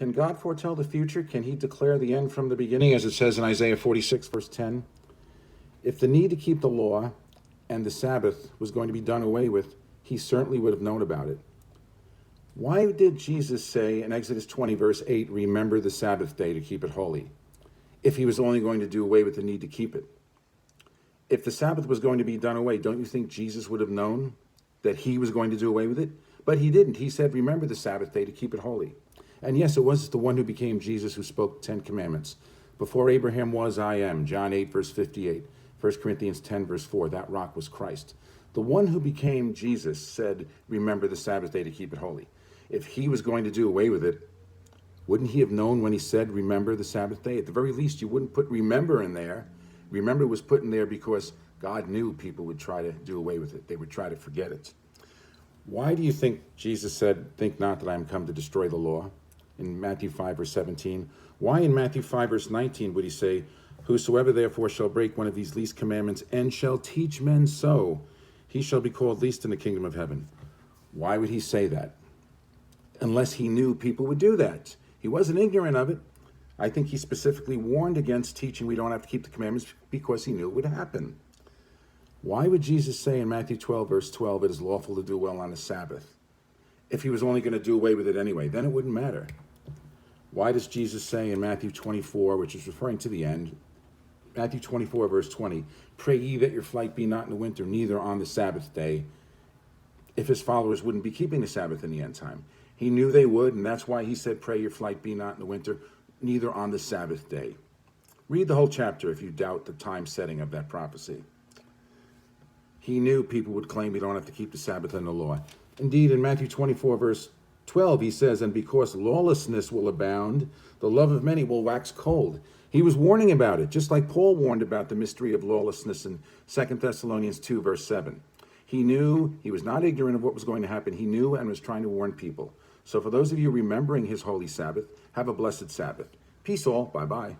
Can God foretell the future? Can he declare the end from the beginning, as it says in Isaiah 46, verse 10? If the need to keep the law and the Sabbath was going to be done away with, he certainly would have known about it. Why did Jesus say in Exodus 20, verse 8, remember the Sabbath day to keep it holy, if he was only going to do away with the need to keep it? If the Sabbath was going to be done away, don't you think Jesus would have known that he was going to do away with it? But he didn't. He said, remember the Sabbath day to keep it holy. And yes, it was the one who became Jesus who spoke the 10 commandments. Before Abraham was, I am. John 8, verse 58. 1 Corinthians 10, verse 4. That rock was Christ. The one who became Jesus said, remember the Sabbath day to keep it holy. If he was going to do away with it, wouldn't he have known when he said, remember the Sabbath day? At the very least, you wouldn't put remember in there. Remember was put in there because God knew people would try to do away with it. They would try to forget it. Why do you think Jesus said, think not that I am come to destroy the law? In Matthew 5, verse 17. Why in Matthew 5, verse 19 would he say, whosoever therefore shall break one of these least commandments and shall teach men so, he shall be called least in the kingdom of heaven? Why would he say that? Unless he knew people would do that. He wasn't ignorant of it. I think he specifically warned against teaching we don't have to keep the commandments because he knew it would happen. Why would Jesus say in Matthew 12, verse 12, it is lawful to do well on the Sabbath? If he was only going to do away with it anyway, then it wouldn't matter. Why does Jesus say in Matthew 24, which is referring to the end, Matthew 24, verse 20, pray ye that your flight be not in the winter, neither on the Sabbath day, if his followers wouldn't be keeping the Sabbath in the end time? He knew they would, and that's why he said, pray your flight be not in the winter, neither on the Sabbath day. Read the whole chapter if you doubt the time setting of that prophecy. He knew people would claim we don't have to keep the Sabbath and the law. Indeed, in Matthew 24, verse 12, he says, and because lawlessness will abound, the love of many will wax cold. He was warning about it, just like Paul warned about the mystery of lawlessness in 2 Thessalonians 2, verse 7. He knew, he was not ignorant of what was going to happen. He knew and was trying to warn people. So for those of you remembering his holy Sabbath, have a blessed Sabbath. Peace all. Bye-bye.